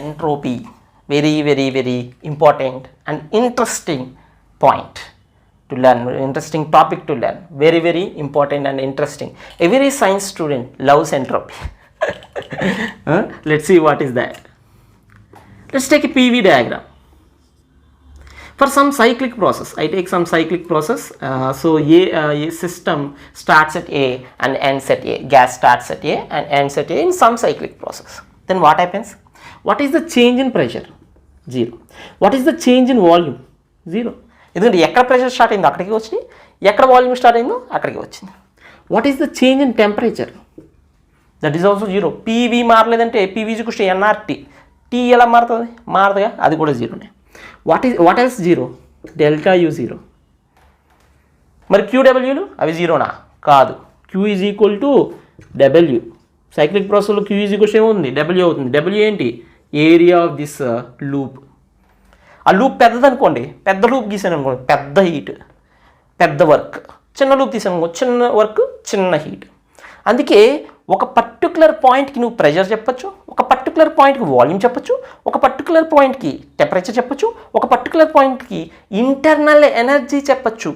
entropy. Very important and interesting point to learn, interesting topic to learn, very important and interesting. Every science student loves entropy. Let's see what is that. Let's take a PV diagram for some cyclic process. I take some cyclic process. So a system starts at A and ends at A. Gas starts at A and ends at A in some cyclic process. Then what happens? What is the change in pressure? 0. What is the change in volume? 0. ఎందుకంటే ఎక్కడ pressure start అయిందో అక్కడికి వచ్చింది, ఎక్కడ volume start అయిందో అక్కడికి వచ్చింది. What is the change in temperature? That is also 0. PV మారలేదంటే పీవీ ఈక్వల్స్ ఎన్ఆర్టీ. టీ ఎలా మారుతుంది? మారదుగా, అది కూడా 0నే. What else 0? Delta U 0. మరి క్యూడబ్ల్యూలు అవి 0నా? కాదు. Q is equal to W. Cyclic ప్రాసెస్లో క్యూ ఈజ్ ఈక్వల్స్ ఏముంది? డబ్ల్యూ అవుతుంది. డబ్ల్యూ ఏంటి? Area of this loop. ఆ లూప్ పెద్దది అనుకోండి, పెద్ద లూప్ గీసాను అనుకోండి, పెద్ద హీట్ పెద్ద వర్క్. చిన్న లూప్ తీసాను అనుకో, చిన్న వర్క్ చిన్న హీట్. అందుకే ఒక పర్టికులర్ పాయింట్కి నువ్వు ప్రెషర్ చెప్పచ్చు, ఒక పర్టికులర్ పాయింట్కి వాల్యూమ్ చెప్పచ్చు, ఒక పర్టికులర్ పాయింట్కి టెంపరేచర్ చెప్పచ్చు, ఒక పర్టికులర్ పాయింట్కి ఇంటర్నల్ ఎనర్జీ చెప్పచ్చు,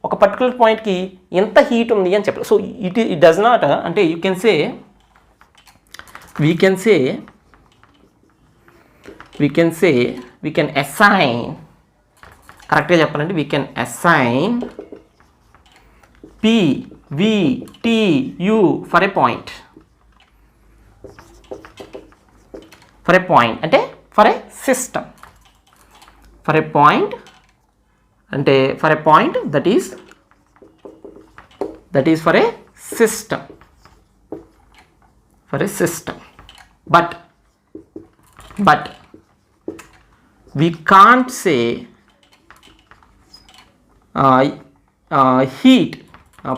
ఒక పర్టికులర్ పాయింట్కి ఎంత హీట్ ఉంది అని చెప్పచ్చు. సో ఇట్ డస్ నాట్, అంటే you can say we can assign, కరెక్ట్గా చెప్పాలంటే we can assign P, V, T, U for a point. For a point అంటే for a system. For a point అంటే for a point that is for a system. For a system. But we can't say heat,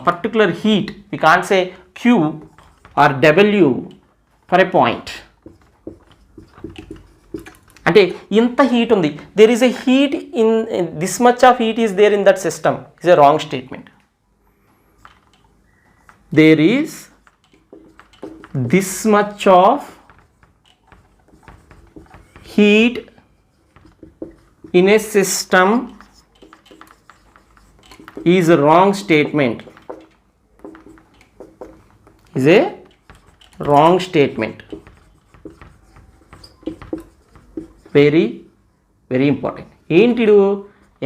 particular heat. We can't say Q or W for a point. అంటే ఇంత heat ఉంది, there is a heat in this much of heat is there in that system, is a wrong statement. There is this much of heat in a system is a wrong statement. Is a wrong statement. Very important. ఏంటిడు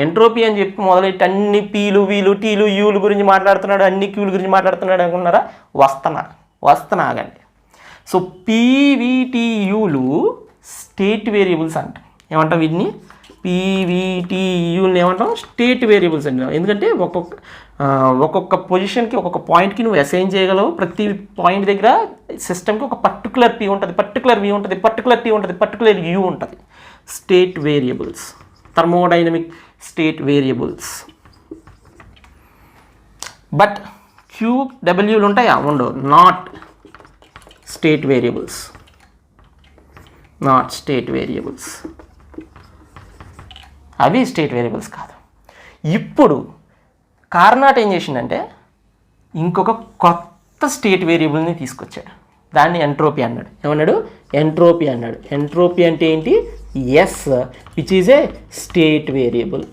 entropy అని చెప్పి మొదలెట్టి అన్ని peel వీలు టీలు యూలు గురించి మాట్లాడుతున్నాడు, అన్ని క్యూలు గురించి మాట్లాడుతున్నాడు అనుకున్నారా? వస్తనాగండి. సో పీవీటీయూలు స్టేట్ వేరియబుల్స్ అంటాం. ఏమంటాం వీటిని? పీవీటీయూని ఏమంటాం? స్టేట్ వేరియబుల్స్ అంటాం. ఎందుకంటే ఒక్కొక్క పొజిషన్కి ఒక్కొక్క పాయింట్కి నువ్వు అసైన్ చేయగలవు. ప్రతి పాయింట్ దగ్గర సిస్టమ్కి ఒక పర్టికులర్ పీ ఉంటుంది, పర్టికులర్ వి ఉంటుంది, పర్టికులర్ టీ ఉంటుంది, పర్టికులర్ యూ ఉంటుంది. State variables, thermodynamic state variables. But Q డబ్ల్యూలు ఉంటాయా? ఉండవు. Not state variables. అవి స్టేట్ వేరియబుల్స్ కాదు. ఇప్పుడు కార్నాట్ ఏం చేసిందంటే ఇంకొక కొత్త స్టేట్ వేరియబుల్ని తీసుకొచ్చాడు. దాన్ని ఎంట్రోపీ అన్నాడు. ఏమన్నాడు? ఎంట్రోపీ అన్నాడు. ఎంట్రోపీ అంటే ఏంటి? Yes, which is a state variable.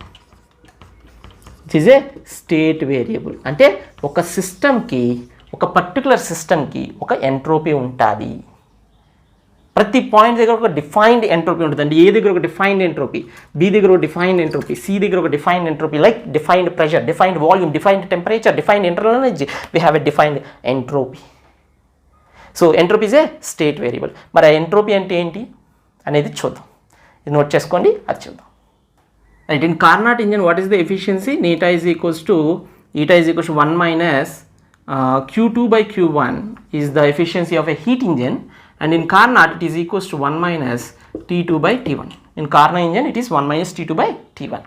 అంటే ఒక సిస్టమ్కి, ఒక పర్టికులర్ సిస్టమ్కి ఒక ఎంట్రోపీ ఉంటుంది. ప్రతి పాయింట్ దగ్గర ఒక డిఫైన్డ్ ఎంట్రోపీ ఉంటుంది. అంటే ఏ దగ్గర ఒక డిఫైన్డ్ ఎంట్రోపీ, బి దగ్గర ఒక డిఫైన్డ్ ఎంట్రోపీ, సి దగ్గర ఒక defined entropy, like defined pressure, defined volume, defined temperature, defined internal energy, we have a defined entropy. So entropy is a state variable. మరి ఆ ఎంట్రోపీ అంటే ఏంటి అనేది చూద్దాం. ఇది నోట్ చేసుకోండి, అది చూద్దాం. Right. In Carnot engine what is the efficiency? eta is equals to 1 minus Q2 by Q1 is the efficiency of a heat engine, and in Carnot it is equals to 1 minus T2 by T1. In Carnot engine it is 1 minus T2 by T1.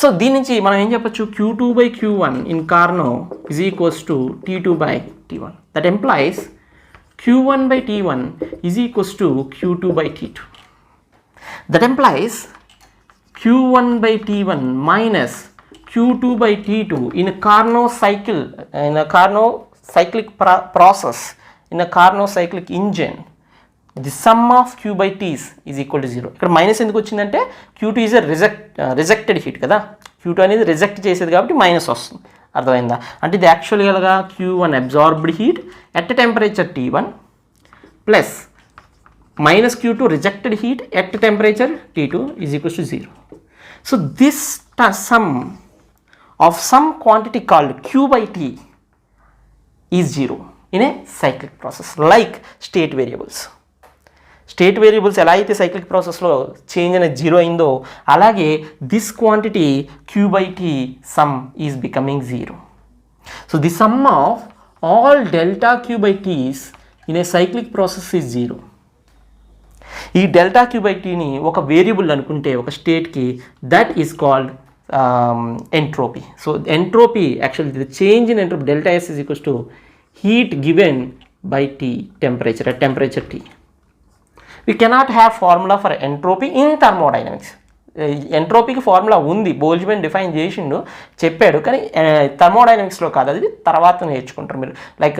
So దీని నుంచి మనం ఏం చెప్పచ్చు? Q2 by Q1 in Carnot is equals to T2 by T1. That implies Q1 by T1 is equals to Q2 by T2. That implies Q1 by T1 minus Q2 by T2 in a Carnot cycle, in a Carnot cyclic process, in a Carnot cyclic engine. The some of Q by T's is equal to 0. ఇక్కడ minus ఎందుకు వచ్చిందంటే Q2 is a rejected heat కదా, Q2 అనేది reject చేసేది కాబట్టి minus వస్తుంది. అర్థమైందా? అంటే ఇది యాక్చువల్గా Q1 absorbed heat at temperature T1 plus minus Q2 rejected heat at temperature T2 is equals to 0. So this sum of some quantity called Q by T is 0 in a cyclic process like state variables. State variables ఎలా అయితే cyclic processలో change అనేది 0 అయిందో అలాగే this quantity Q by T sum is becoming 0. So the sum of all delta Q by T's in a cyclic process is 0. ఈ delta Q by Tని ఒక variable అనుకుంటే ఒక స్టేట్కి that is called entropy. So entropy actually the change in entropy delta S is equals to heat given by T temperature at temperature T. We cannot have formula for entropy in thermodynamics. ఎంట్రోపీకి formula ఉంది, Boltzmann define చేసిండు చెప్పాడు, కానీ థర్మోడైనమిక్స్లో కాదు, అది తర్వాత నేర్చుకుంటారు మీరు. లైక్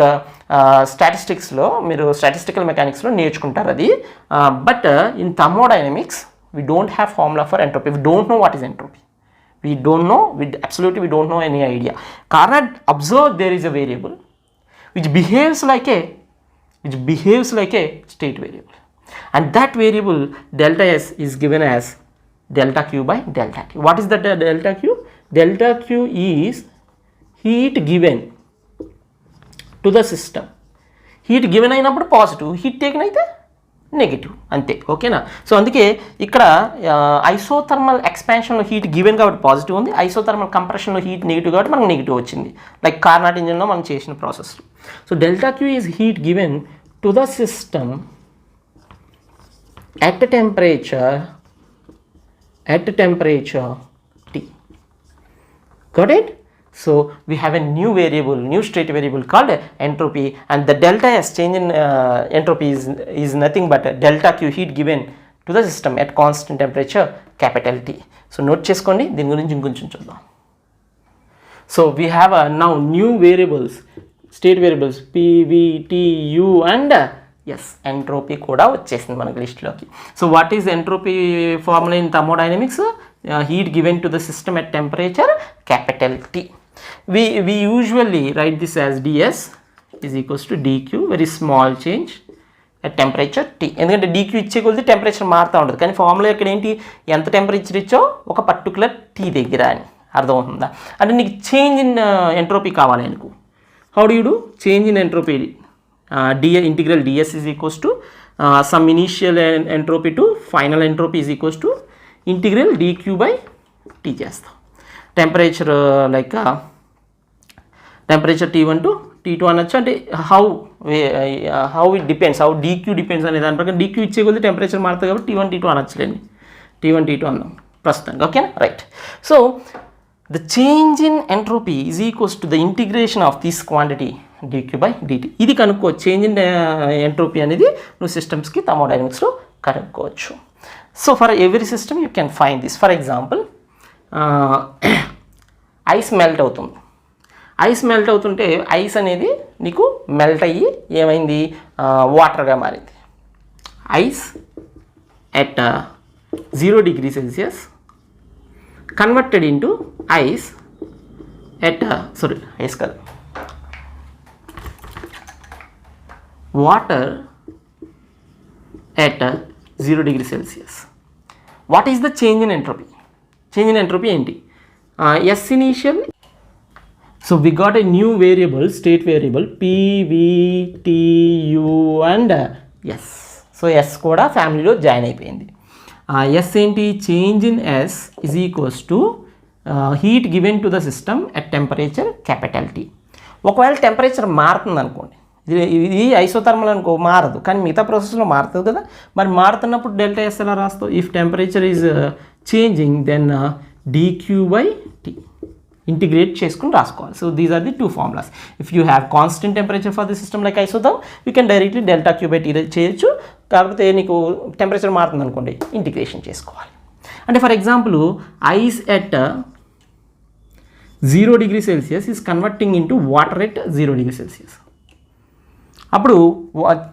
స్టాటిస్టిక్స్లో మీరు స్టాటిస్టికల్ మెకానిక్స్లో నేర్చుకుంటారు అది. But in thermodynamics we don't have formula for entropy. We don't know what is entropy. We don't know, absolutely we don't know any idea. Carnot observed there is a variable which behaves like a state variable, and that variable delta S is given as delta Q by delta T. What is the delta Q? Delta Q is heat given to the system. Heat given అయినప్పుడు positive, heat taken అయితే negative, అంతే. ఓకేనా? So అందుకే ఇక్కడ isothermal ఎక్స్పాన్షన్లో heat given కాబట్టి positive ఉంది, isothermal కంప్రెషన్లో heat negative కాబట్టి మనకు నెగిటివ్ వచ్చింది, లైక్ కార్నాట్ ఇంజిన్లో మనం చేసిన process. So delta Q is heat given to the system at temperature T. Got it? So we have a new variable, new state variable called entropy, and the delta S change in entropy is nothing but delta Q heat given to the system at constant temperature capital T. So note cheskondi, దీని గురించి ఇంకొంచెం చూద్దాం. So we have now new variables, state variables P, V, T, U and yes, entropy కూడా వచ్చేసింది మనకి లిస్ట్లోకి. So what is entropy formula in thermodynamics? Heat given to the system at temperature capital T. We usually write this as ds is equals to dq, very small change at temperature T. ఎందుకంటే dq ఇచ్చే కొద్ది temperature మారుతూ ఉంటుంది, కానీ formula ఇక్కడ ఏంటి, ఎంత temperature ఇచ్చో ఒక పర్టికులర్ T దగ్గర అని అర్థమవుతుందా? అంటే నీకు చేంజ్ ఇన్ ఎంట్రోపీ కావాలి అనుకో, how do you do change in entropy? integral ds is equals to some initial entropy to final entropy is equals to integral dq by T చేస్తాం. Temperature like temperature T1 to T2 అనొచ్చు. అంటే how it depends, how dq depends అనే దాని ప్రకారం dq ఇచ్చే కొద్ది temperature మారుతుంది కాబట్టి T1 T2 అనొచ్చులేండి, T1 T2 అందాం ప్రస్తుతానికి. ఓకేనా? Right. So the change in entropy is equals to the integration of this quantity dq by dt. ఇది కనుక్కోవచ్చు, చేంజ్ ఇన్ ఎంట్రోపీ అనేది నువ్వు సిస్టమ్స్కి థర్మోడైనమిక్స్లో కనుక్కోవచ్చు. So for every system you can find this. For example ice melt అవుతుంది. Ice melt అవుతుంటే ice అనేది నీకు melt అయ్యి ఏమైంది, వాటర్గా మారింది. Ice at 0 degree Celsius converted into ice at ice కాదు, water at 0 degree Celsius. What is the change in entropy? Change in entropy ఏంటి? S initial. So we got a new variable, state variable P, V, T, U and S. So S కూడా ఫ్యామిలీలో join అయిపోయింది. S ఏంటి? Change in S is equals to heat given to the system at temperature capital T. ఒకవేళ temperature మారుతుంది అనుకోండి, ఇది isothermal అనుకో మారదు, కానీ మిగతా ప్రాసెస్లో మారుతుంది కదా. మరి మారుతున్నప్పుడు డెల్టా ఎస్ ఎలా రాస్తావు? If temperature is changing then dq by T integrate చేసుకుని రాసుకోవాలి. So these are the two formulas. If you have constant temperature for the system like isotherm, you can directly delta Q by T చేయొచ్చు. కాకపోతే నీకు temperature మారుతుంది అనుకోండి, integration చేసుకోవాలి. అంటే for example ice at 0 degree Celsius is converting into water at 0 degree Celsius. అప్పుడు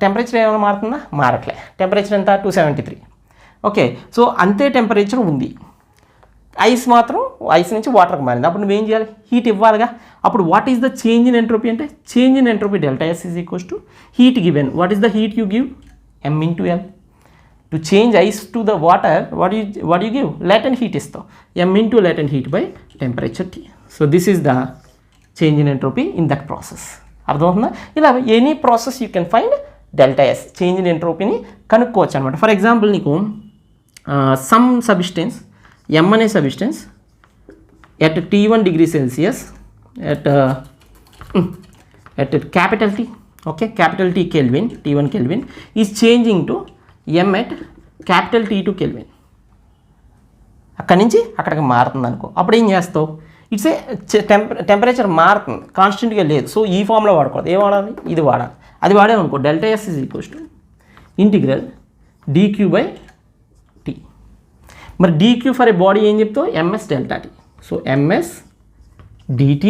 temperature ఏమైనా మారుతుందా? మారట్లే. టెంపరేచర్ ఎంత? 273. ఓకే, సో అంతే టెంపరేచర్ ఉంది. ఐస్ మాత్రం ఐస్ నుంచి వాటర్కి మారింది. అప్పుడు నువ్వేం చేయాలి? హీట్ ఇవ్వాలిగా. అప్పుడు what is the change in entropy అంటే change in entropy delta S is equals to heat given. What is the heat you give? m into L. To change ice to the water, what do you give? Latent heat ఇస్తావు. m into latent heat by temperature T. So this is the change in entropy in that process. అర్థమవుతుందా? ఇలా any process you can find delta S change in ఎంట్రోపీని కనుక్కోవచ్చు అనమాట. For example నీకు some substance m అనే substance at T1 degree Celsius at capital T, okay, capital T Kelvin, T1 Kelvin is changing to m at capital T2 Kelvin. అక్కడి నుంచి అక్కడికి మారుతుంది అనుకో. అప్పుడు ఏం చేస్తావు? ఇట్స్ ఏ టెంపరేచర్ మారుతుంది, కాన్స్టెంట్గా లేదు. సో ఈ ఫామ్లో వాడకూడదు. ఏం వాడాలి? ఇది వాడాలి. అది వాడామనుకో delta S is equals to integral dq by T. మరి dq ఫర్ ఏ బాడీ ఏం చెప్తావు? ms delta T. So ms dt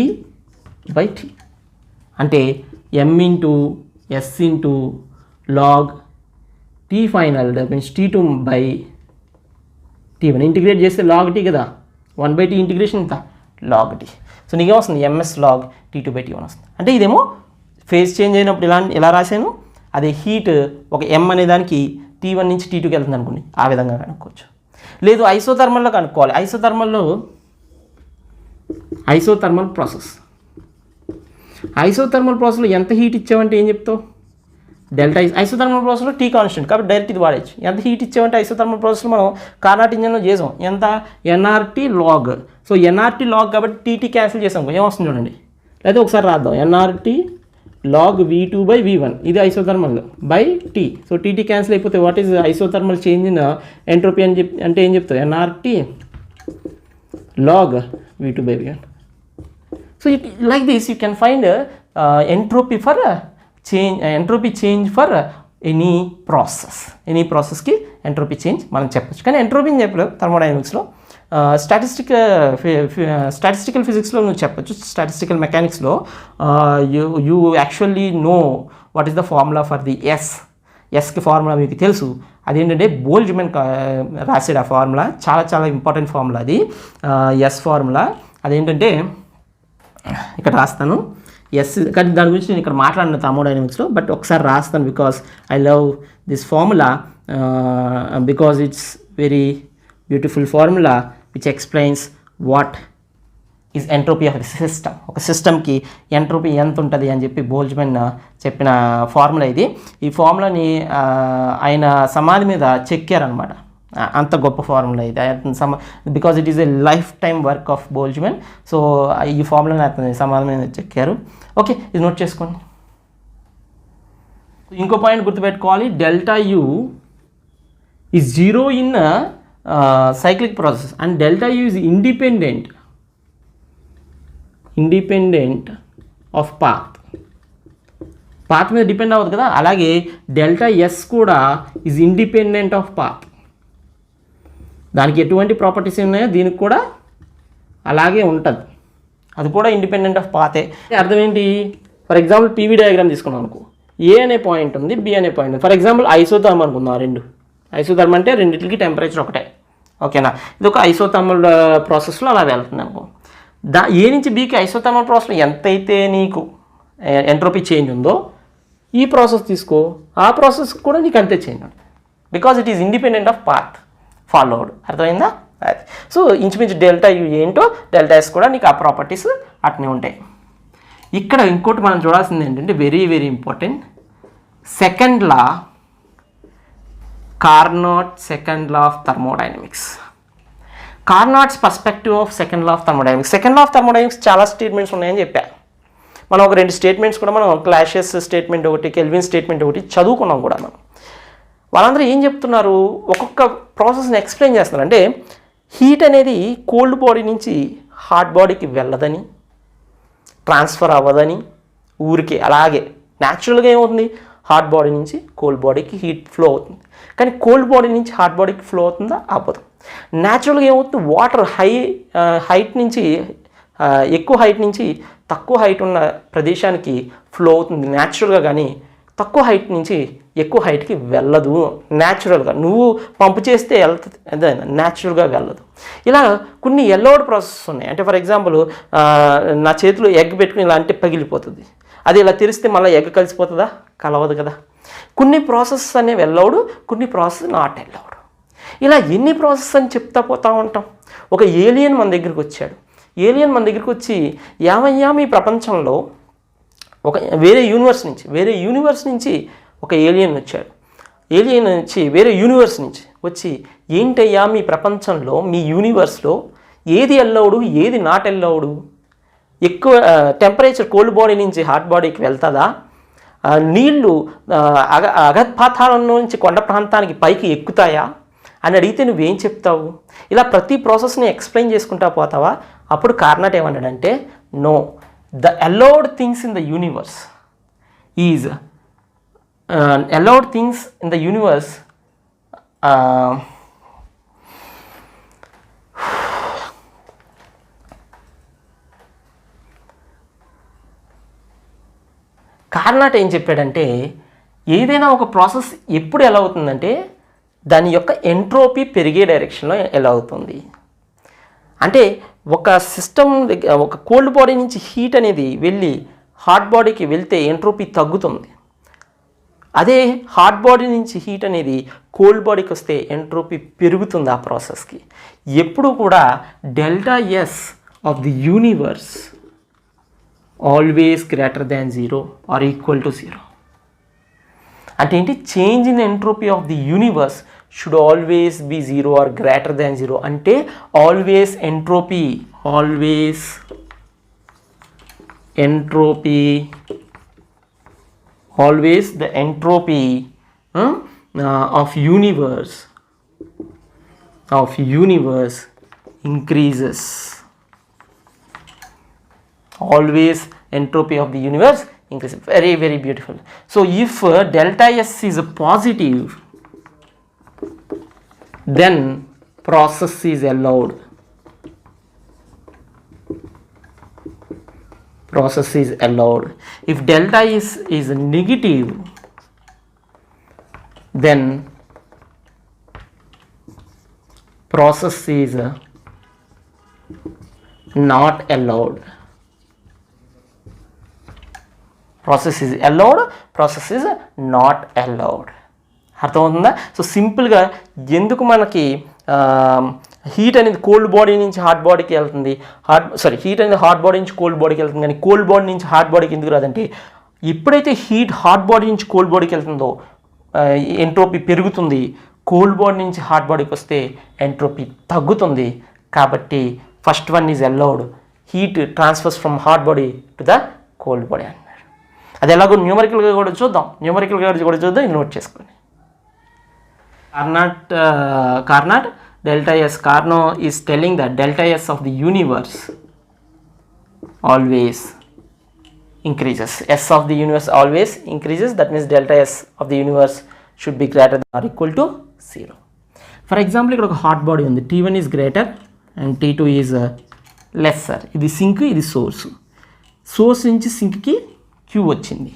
by T అంటే m into s into log T final that means T2 by T1. ఇంటిగ్రేట్ చేస్తే log T కదా, 1/t integration ఇంత log tea. So నీకేం వస్తుంది? ms log T2 by T1 వస్తుంది. అంటే ఇదేమో ఫేజ్ చేంజ్ అయినప్పుడు ఇలా రాశాను. అదే హీట్ ఒక m అనే దానికి T1 నుంచి T2కి వెళ్తుంది అనుకోండి, ఆ విధంగా కనుక్కోవచ్చు. లేదు ఐసోథర్మల్లో కనుక్కోవాలి. Isothermal process. ఐసోథర్మల్ ప్రాసెస్లో ఎంత హీట్ ఇచ్చావంటే ఏం చెప్తావు? డెల్టా. ఐసోథర్మల్ ప్రాసెస్లో టీ కాన్స్టెంట్ కాబట్టి డైరెక్ట్ ఇది వాడచ్చు. ఎంత హీట్ ఇచ్చామంటే ఐసోథర్మల్ ప్రాసెస్లో మనం కార్నాట్ ఇంజన్లో చేసాం. ఎంత? nRT log. So nRT log కాబట్టి టీటీ క్యాన్సిల్ చేసాం. ఏమొస్తుంది చూడండి. లేదా ఒకసారి రాద్దాం. nRT log V2 by V1 ఇది isothermal by T. So TT cancel అయిపోతే what is isothermal change in entropy అని అంటే ఏం చెప్తావు? nRT log V2 by V1. So like this you can find entropy for entropy change for any process ki entropy change మనం చెప్పొచ్చు. కానీ ఎంట్రోపీని చెప్పలేవు థర్మోడైనమిక్స్లో. Statistical ఫిజిక్స్లో నువ్వు చెప్పొచ్చు. స్టాటిస్టికల్ మెకానిక్స్లో you actually know what is the formula for the ఎస్కి formula మీకు తెలుసు. అదేంటంటే బోల్జ్మన్ రాసాడు ఆ ఫార్ములా. చాలా చాలా ఇంపార్టెంట్ ఫార్ములా అది. ఎస్ ఫార్ములా అదేంటంటే ఇక్కడ రాస్తాను. ఎస్ కానీ దాని గురించి నేను ఇక్కడ మాట్లాడిన థర్మోడైనమిక్స్లో, బట్ ఒకసారి రాస్తాను because I love this formula because it's very beautiful formula which explains what is entropy of the system. ఒక సిస్టమ్కి ఎంట్రోపీ ఎంత ఉంటుంది అని చెప్పి బోల్జ్మన్ చెప్పిన ఫార్ములా ఇది. ఈ ఫార్ములాని ఆయన సమాధి మీద చెక్కారనమాట. అంత గొప్ప ఫార్ములా ఇది. Because it is a lifetime work of Boltzmann. So ఈ ఫార్ములాని అతను సమాధి మీద చెక్కారు. ఓకే, ఇది నోట్ చేసుకోండి. ఇంకో పాయింట్ గుర్తుపెట్టుకోవాలి. Delta U is zero in cyclic process and delta U is independent of path మీద డిపెండ్ అవ్వదు కదా. అలాగే డెల్టా ఎస్ కూడా ఈజ్ ఇండిపెండెంట్ ఆఫ్ పాత్. దానికి ఎటువంటి ప్రాపర్టీస్ ఉన్నాయో దీనికి కూడా అలాగే ఉంటుంది. అది కూడా ఇండిపెండెంట్ ఆఫ్ పాతే. అర్థం ఏంటి? ఫర్ ఎగ్జాంపుల్ పీవీ డయాగ్రామ్ తీసుకున్నాం అనుకో. ఏ అనే పాయింట్ ఉంది, బి అనే పాయింట్ ఉంది. ఫర్ ఎగ్జాంపుల్ ఐసోథర్మ్ అనుకుందాం. రెండు ఐసోథర్మ్ అంటే రెండింటికి టెంపరేచర్ ఒకటే. ఓకేనా? ఇది ఒక ఐసోథర్మల్ ప్రాసెస్లో అలా వెళ్తుంది అనుకో. ఏ నుంచి బీకి ఐసోథర్మల్ ప్రాసెస్లో ఎంతైతే నీకు ఎంట్రోపీ చేంజ్ ఉందో ఈ ప్రాసెస్ తీసుకో, ఆ ప్రాసెస్ కూడా నీకు అంతే చేంజ్ ఉంటుంది. Because it is independent of path followed. అర్థమైందా? అది. సో ఇంచుమించు డెల్టా యూ ఏంటో డెల్టా ఎస్ కూడా నీకు ఆ ప్రాపర్టీస్ అట్నే ఉంటాయి. ఇక్కడ ఇంకోటి మనం చూడాల్సింది ఏంటంటే very very important, second law, Carnot second law of thermodynamics. Carnot's perspective of second law of thermodynamics. Second law of thermodynamics చాలా స్టేట్మెంట్స్ ఉన్నాయని చెప్పా. మనం ఒక రెండు స్టేట్మెంట్స్ కూడా మనం క్లాషెస్ స్టేట్మెంట్ ఒకటి, కెల్విన్ స్టేట్మెంట్ ఒకటి చదువుకున్నాం కూడా మనం. వాళ్ళందరూ ఏం చెప్తున్నారు? ఒక్కొక్క ప్రాసెస్ని ఎక్స్ప్లెయిన్ చేస్తున్నారు. అంటే హీట్ అనేది కోల్డ్ బాడీ నుంచి హాట్ బాడీకి వెళ్ళదని, ట్రాన్స్ఫర్ అవ్వదని, ఊరికి అలాగే న్యాచురల్గా ఏమవుతుంది? హాట్ బాడీ నుంచి కోల్డ్ బాడీకి హీట్ ఫ్లో అవుతుంది. కానీ కోల్డ్ బాడీ నుంచి హాట్ బాడీకి ఫ్లో అవుతుందా? అవ్వదు. న్యాచురల్గా ఏమవుతుంది? వాటర్ హైట్ నుంచి ఎక్కువ హైట్ నుంచి తక్కువ హైట్ ఉన్న ప్రదేశానికి ఫ్లో అవుతుంది న్యాచురల్గా. కానీ తక్కువ హైట్ నుంచి ఎక్కువ హైట్కి వెళ్ళదు న్యాచురల్గా. నువ్వు పంపు చేస్తే వెళ్తుంది, అదే న్యాచురల్గా వెళ్ళదు. ఇలా కొన్ని ఎల్లౌడ్ ప్రాసెస్ ఉన్నాయి. అంటే ఫర్ ఎగ్జాంపుల్ నా చేతిలో ఎగ్ పెట్టుకుని ఇలా అంటే పగిలిపోతుంది. అది ఇలా తెరిస్తే మళ్ళీ ఎగ్ కలిసిపోతుందా? కలవదు కదా. కొన్ని ప్రాసెస్ అనేవి ఎల్లౌడ్, కొన్ని ప్రాసెస్ నాట్ ఎల్లౌడ్. ఇలా ఎన్ని ప్రాసెస్ అని చెప్తా పోతూ ఉంటాం. ఒక ఏలియన్ మన దగ్గరికి వచ్చాడు. ఏలియన్ మన దగ్గరికి వచ్చి ఏమయ్యా మీ ప్రపంచంలో ఒక వేరే యూనివర్స్ నుంచి ఒక ఏలియన్ వచ్చాడు. ఏలియన్ వచ్చి వేరే యూనివర్స్ నుంచి వచ్చి ఏంటయ్యా మీ ప్రపంచంలో మీ యూనివర్స్లో ఏది ఎల్లౌడు ఏది నాట్ ఎల్లౌడు? ఎక్కువ టెంపరేచర్ కోల్డ్ బాడీ నుంచి హాట్ బాడీకి వెళ్తుందా? నీళ్లు అగపాతాళం నుంచి కొండ ప్రాంతానికి పైకి ఎక్కుతాయా అని అడిగితే నువ్వేం చెప్తావు? ఇలా ప్రతి ప్రాసెస్ని ఎక్స్ప్లెయిన్ చేసుకుంటా పోతావా? అప్పుడు కార్నట్ ఏమన్నాడంటే, no, the allowed things in the universe is allowed things in the universe Carnot ఏం చెప్పాడంటే, ఏదైనా ఒక ప్రాసెస్ ఎప్పుడు ఎలా అవుతుందంటే దాని యొక్క ఎంట్రోపీ పెరిగే డైరెక్షన్లో ఎలా అవుతుంది అంటే, ఒక సిస్టమ్ ఒక కోల్డ్ బాడీ నుంచి హీట్ అనేది వెళ్ళి హాట్ బాడీకి వెళ్తే ఎంట్రోపీ తగ్గుతుంది. అదే హాట్ బాడీ నుంచి హీట్ అనేది కోల్డ్ బాడీకి వస్తే ఎంట్రోపీ పెరుగుతుంది ఆ ప్రాసెస్కి. ఎప్పుడు కూడా delta S of the universe always greater than 0 or equal to 0. అంటే ఏంటి? Change in entropy of the universe should always be 0 or greater than 0. అంటే always entropy always the entropy of universe increases. Always entropy of the universe increases. Very, very beautiful. So if delta S is a positive, then process is allowed. If delta is negative, then process is not allowed. Process is not allowed. అర్థమవుతుందా? So సింపుల్గా ఎందుకు మనకి heat అనేది cold body నుంచి hot బాడీకి వెళ్తుంది, heat అనేది hot body నుంచి కోల్డ్ బాడీకి వెళ్తుంది, కానీ కోల్డ్ బాడీ నుంచి హాట్ బాడీకి ఎందుకు రాదంటే, ఎప్పుడైతే హీట్ హాట్ బాడీ నుంచి కోల్డ్ బాడీకి వెళ్తుందో ఎంట్రోపీ పెరుగుతుంది, కోల్డ్ బాడీ నుంచి హాట్ బాడీకి వస్తే ఎంట్రోపీ తగ్గుతుంది. కాబట్టి first one is allowed, heat transfers from hot body to the cold body అన్నారు. అది ఎలాగో న్యూమరికల్గా కూడా చూద్దాం, ఇది నోట్ చేసుకోండి. Carnot delta S, Carnot is telling that delta S of the universe always increases. S of the universe always increases. That means delta S of the universe should be greater than or equal to 0. For example, ఇక్కడ ఒక hot body ఉంది. T1 is greater and T2 is lesser. ఇది sync, ఇది source నుంచి సింక్కి Q వచ్చింది.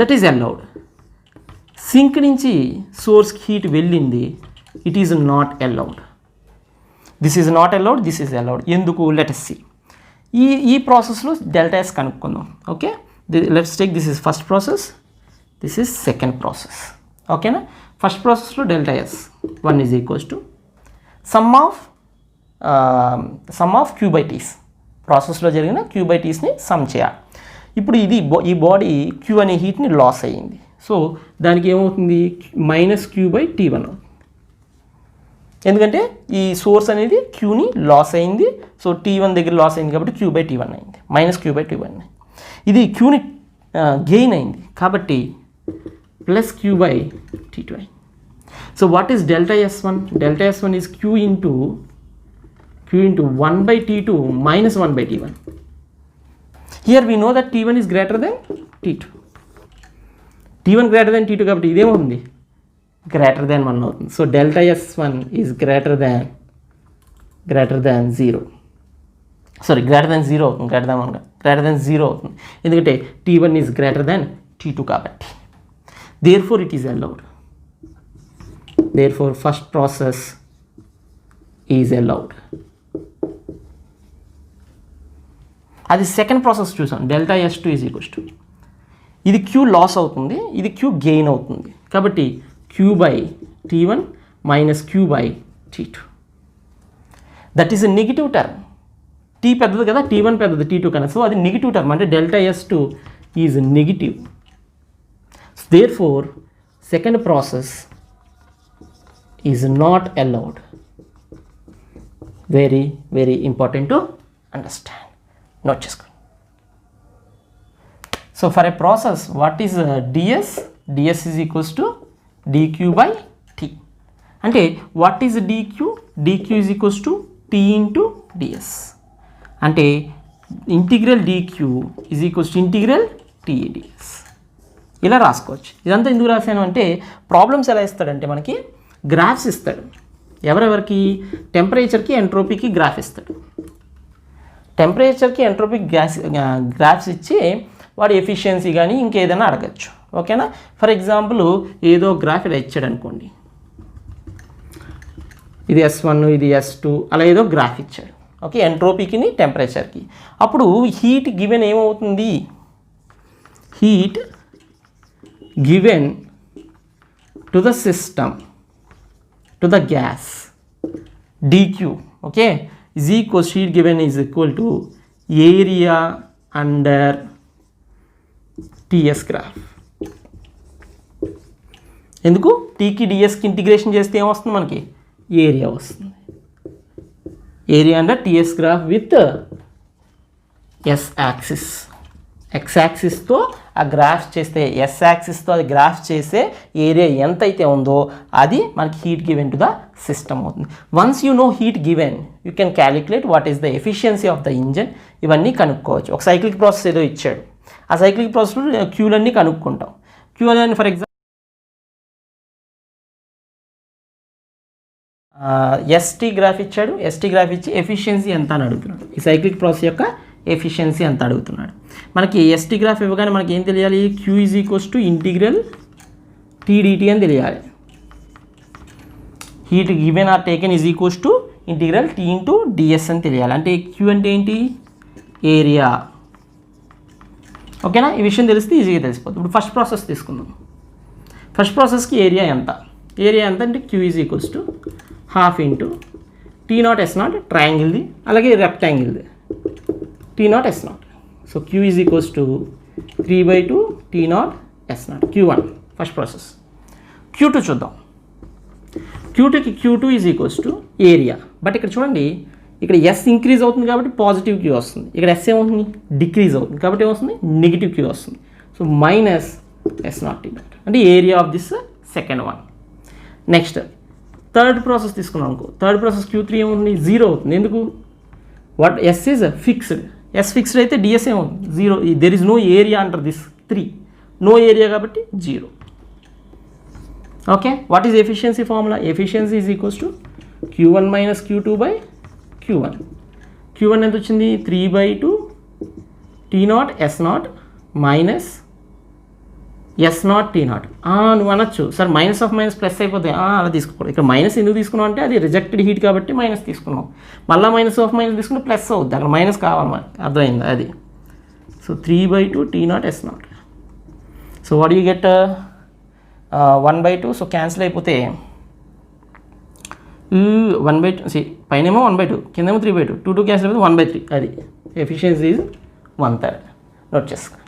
That is allowed. Sync నుంచి సోర్స్కి heat వెళ్ళింది, it is not allowed. This is not allowed, this is allowed. ఎందుకు? let us see. ఈ ప్రాసెస్లో డెల్టా ఎస్ కనుక్కుందాం. Okay, let's take this is first process, this is second process. ఓకేనా? First ప్రాసెస్లో delta S 1 is equals to sum of Q by Ts. ప్రాసెస్లో జరిగిన Q by టీస్ని some చేయాలి. ఇప్పుడు ఈ బాడీ క్యూ అనే హీట్ని లాస్ అయ్యింది. సో దానికి ఏమవుతుంది? మైనస్ క్యూ బై T1 అవుతుంది. ఎందుకంటే ఈ సోర్స్ అనేది క్యూని లాస్ అయింది. సో T1 దగ్గర లాస్ అయింది కాబట్టి క్యూ బై T1 అయింది, మైనస్ క్యూ బై T1 అయింది. ఇది క్యూని గెయిన్ అయింది కాబట్టి ప్లస్ క్యూ బై T2 అయింది. So what is delta S1? Delta S1 is Q into 1 by T2 minus 1 by T1. Here we know that T1 is greater than T2. T1 greater than T2 కాబట్టి ఇదేమవుతుంది? greater than 1 అవుతుంది. So delta S1 is greater than 0. Sorry, greater than 0 అవుతుంది, greater than 0 అవుతుంది. ఎందుకంటే T1 is greater than T2 కాబట్టి. Therefore it is allowed. Therefore first process is allowed. అది second process చూసాం. Delta S2 is equals to, ఇది Q loss అవుతుంది, ఇది Q gain అవుతుంది కాబట్టి Q by T1 minus Q by T2. That is a negative term. T పెద్దది కదా, T1 పెద్దది T2 కన్నా, సో అది నెగిటివ్ టర్మ్, అంటే delta S2 is negative. Therefore second process is not allowed. Very very important to understand. Note చేసుకోండి. So for a process, what is ds? ds is equals to dq by t. అంటే what is dq? dq is equals to t into ds. అంటే integral dq is equals to integral t ds. ఇలా రాసుకోవచ్చు. ఇదంతా ఎందుకు రాశాను అంటే, problems ఎలా ఇస్తాడంటే మనకి గ్రాఫ్స్ ఇస్తాడు. ఎవరెవరికి? టెంపరేచర్కి ఎంట్రోపీకి గ్రాఫ్ ఇస్తాడు. టెంపరేచర్కి ఎంట్రోపీ గ్రాఫ్స్ ఇచ్చి వాడి ఎఫిషియన్సీ కానీ ఇంకేదైనా అడగచ్చు. ఓకేనా? ఫర్ ఎగ్జాంపుల్ ఏదో గ్రాఫ్ ఇలా ఇచ్చాడు అనుకోండి, ఇది S1 ఇది S2 అలా ఏదో గ్రాఫ్ ఇచ్చాడు. ఓకే, ఎంట్రోపీకి టెంపరేచర్కి. అప్పుడు హీట్ గివెన్ ఏమవుతుంది? Heat given to the system, to the gas, dq, okay, is equals, heat given is equal to area under ts graph. ఎందుకు? tకి dsకి ఇంటిగ్రేషన్ చేస్తే ఏమొస్తుంది మనకి? ఏరియా వస్తుంది. Area under ts graph with s axis. x యాక్సిస్తో ఆ graph చేస్తే, s యాక్సిస్తో అది graph చేసే area ఎంత అయితే ఉందో అది మనకి heat given to the system అవుతుంది. Once you know heat given, you can calculate what is the efficiency of the engine. ఇవన్నీ కనుక్కోవచ్చు. ఒక సైక్లిక్ ప్రాసెస్ ఏదో ఇచ్చాడు, ఆ సైక్లిక్ ప్రాసెస్లో క్యూలన్నీ కనుక్కుంటాం. క్యూలని ఫర్ ఎగ్జాంపుల్ ఎస్టీ గ్రాఫ్ ఇచ్చాడు, ఎస్టీ గ్రాఫ్ ఇచ్చి ఎఫిషియన్సీ ఎంత అని అడుగుతున్నాడు. ఈ సైక్లిక్ ప్రాసెస్ యొక్క ఎఫిషియన్సీ అంత అడుగుతున్నాడు. మనకి ఎస్టీ గ్రాఫ్ ఇవ్వగానే మనకి ఏం తెలియాలి? Q is equals to integral T dT అని తెలియాలి. Heat given or taken is equals to integral T into dS అని తెలియాలి. అంటే క్యూ అంటే ఏంటి? ఏరియా. ఓకేనా? ఈ విషయం తెలిస్తే ఈజీగా తెలిసిపోతుంది. ఇప్పుడు ఫస్ట్ ప్రాసెస్ తీసుకుందాం. ఫస్ట్ ప్రాసెస్కి ఏరియా ఎంత? ఏరియా ఎంత అంటే Q is equals to half into T not S not, ట్రయాంగిల్ది, అలాగే రెక్టాంగిల్ది T0 S0. So Q is equals to 3/2 T0 S0. Q1 first process. Q2 చూద్దాం. Q2 is equals to area. But ఇక్కడ చూడండి, ఇక్కడ S ఇంక్రీజ్ అవుతుంది కాబట్టి positive Q వస్తుంది. ఇక్కడ S ఏమవుతుంది? డిక్రీజ్ అవుతుంది కాబట్టి ఏమొస్తుంది? నెగిటివ్ Q వస్తుంది. సో మైనస్ S0 T0 అంటే area of this second one. Next third process తీసుకున్నాం అనుకో. థర్డ్ ప్రాసెస్ Q3 ఏమవుతుంది? 0 అవుతుంది. ఎందుకు? What S is fixed. S fixed అయితే డిఎస్ ఏమవుతుంది? 0. దెర్ ఇస్ నో ఏరియా అంటారు దిస్ 3. నో ఏరియా కాబట్టి 0. Okay, what is efficiency formula? Efficiency is equals to Q1 minus Q2 by Q1. Q1 ఎంత వచ్చింది? 3/2 T0 S0 minus S0 T0. నువ్వు అనొచ్చు, sir minus of minus plus అయిపోతాయి. అలా తీసుకోకూడదు. ఇక్కడ మైనస్ ఎందుకు తీసుకున్నాం అంటే అది రిజెక్టెడ్ హీట్ కాబట్టి మైనస్ తీసుకున్నాం. మళ్ళీ మైనస్ ఆఫ్ మైనస్ తీసుకుంటే ప్లస్ అవుద్ది. అక్కడ మైనస్ కావాలి మనకి, అర్థమైంది అది. So 3/2 T0 S0. So what you get? 1/2. So cancel అయిపోతే 1/2. పైనేమో 1/2, కిందేమో 3/2. 2 క్యాన్సిల్ అయిపోతే 1/3. అది ఎఫిషియన్సీ ఈజ్ 1/3. నోట్ చేసుకో.